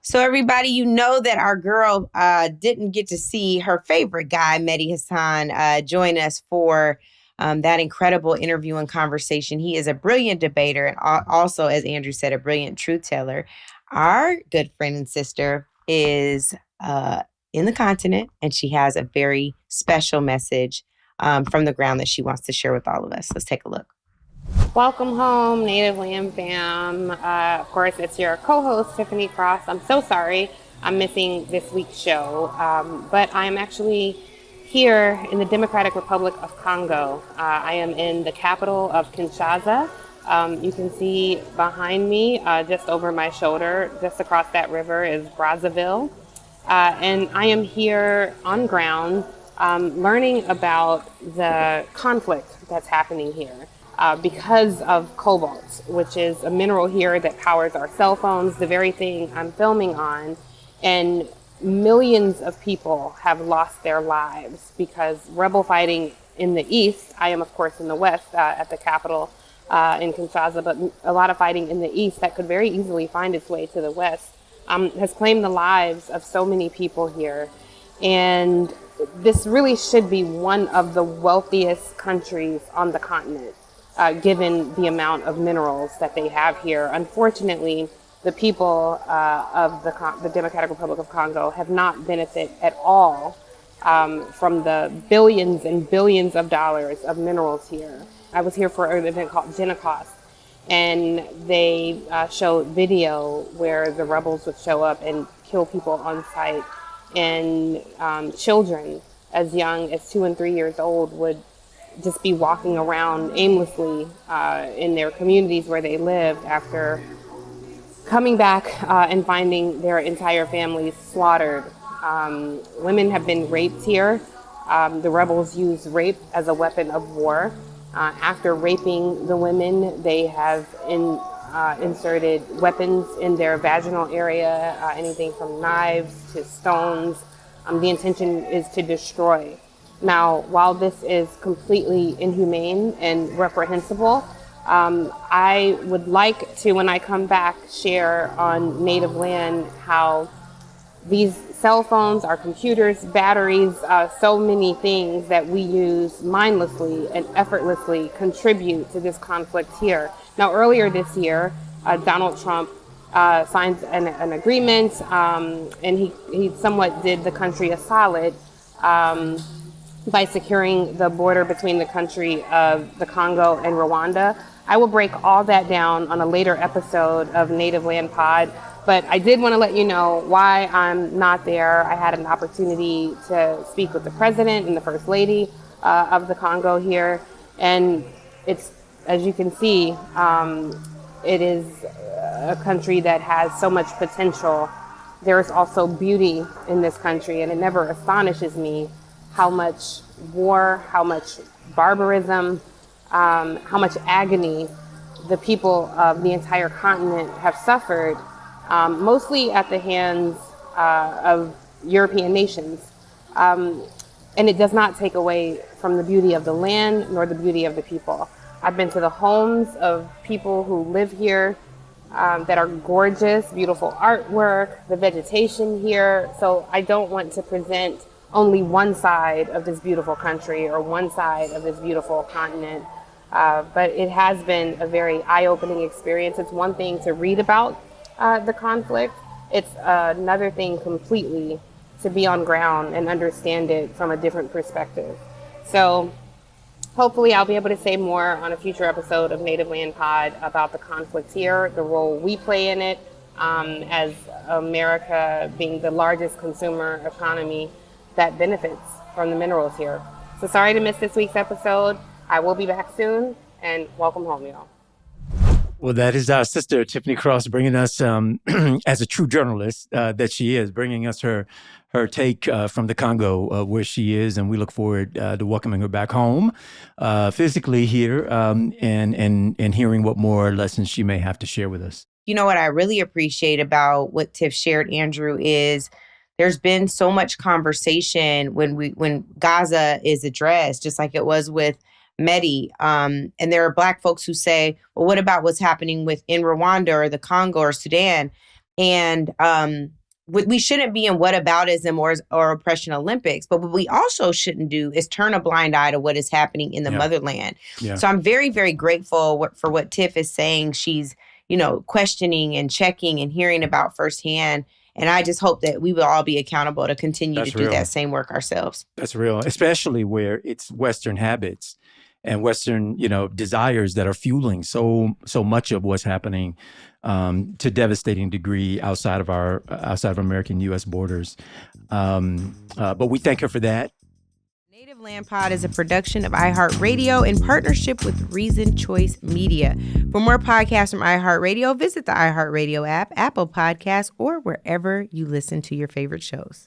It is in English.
So everybody, you know that our girl didn't get to see her favorite guy, Mehdi Hassan, join us for that incredible interview and conversation. He is a brilliant debater and also, as Andrew said, a brilliant truth teller. Our good friend and sister is in the continent, and she has a very special message from the ground that she wants to share with all of us. Let's take a look. Welcome home, Native Land fam. Of course, it's your co-host, Tiffany Cross. I'm so sorry I'm missing this week's show, but I'm actually here in the Democratic Republic of Congo. I am in the capital of Kinshasa. You can see behind me, just over my shoulder, just across that river is Brazzaville. And I am here on ground learning about the conflict that's happening here. Because of cobalt, which is a mineral here that powers our cell phones, the very thing I'm filming on. And millions of people have lost their lives because rebel fighting in the east, I am of course in the west at the capital in Kinshasa, but a lot of fighting in the east that could very easily find its way to the west has claimed the lives of so many people here. And this really should be one of the wealthiest countries on the continent. Given the amount of minerals that they have here. Unfortunately, the people of the Democratic Republic of Congo have not benefited at all from the billions and billions of dollars of minerals here. I was here for an event called Genocos, and they showed video where the rebels would show up and kill people on site, and children as young as 2 and 3 years old would just be walking around aimlessly in their communities where they lived after coming back and finding their entire families slaughtered. Women have been raped here. The rebels use rape as a weapon of war. After raping the women, they have inserted weapons in their vaginal area, anything from knives to stones. The intention is to destroy. Now, while this is completely inhumane and reprehensible, I would like to, when I come back, share on Native Land how these cell phones, our computers, batteries, so many things that we use mindlessly and effortlessly contribute to this conflict here. Now, earlier this year, Donald Trump signed an agreement, and he somewhat did the country a solid by securing the border between the country of the Congo and Rwanda. I will break all that down on a later episode of Native Land Pod, but I did want to let you know why I'm not there. I had an opportunity to speak with the president and the first lady of the Congo here, and it's, as you can see, it is a country that has so much potential. There is also beauty in this country, and it never astonishes me how much war, how much barbarism, how much agony the people of the entire continent have suffered, mostly at the hands of European nations. And it does not take away from the beauty of the land nor the beauty of the people. I've been to the homes of people who live here that are gorgeous, beautiful artwork, the vegetation here. So I don't want to present only one side of this beautiful country or one side of this beautiful continent. But it has been a very eye-opening experience. It's one thing to read about the conflict. It's another thing completely to be on ground and understand it from a different perspective. So hopefully I'll be able to say more on a future episode of Native Land Pod about the conflict here, the role we play in it, as America being the largest consumer economy that benefits from the minerals here. So sorry to miss this week's episode. I will be back soon, and welcome home, y'all. Well, that is our sister, Tiffany Cross, bringing us, as a true journalist that she is, bringing us her take from the Congo, where she is, and we look forward to welcoming her back home physically here and hearing what more lessons she may have to share with us. You know what I really appreciate about what Tiff shared, Andrew, is there's been so much conversation when Gaza is addressed, just like it was with Mehdi. And there are Black folks who say, well, what about what's happening in Rwanda or the Congo or Sudan? And we shouldn't be in whataboutism or oppression Olympics. But what we also shouldn't do is turn a blind eye to what is happening in the motherland. Yeah. So I'm very, very grateful for what Tiff is saying. She's, questioning and checking and hearing about firsthand. And I just hope that we will all be accountable to continue to do that same work ourselves. That's real, especially where it's Western habits and Western, desires that are fueling so much of what's happening to devastating degree outside of American U.S. borders. But we thank her for that. Native Land Pod is a production of iHeartRadio in partnership with Reason Choice Media. For more podcasts from iHeartRadio, visit the iHeartRadio app, Apple Podcasts, or wherever you listen to your favorite shows.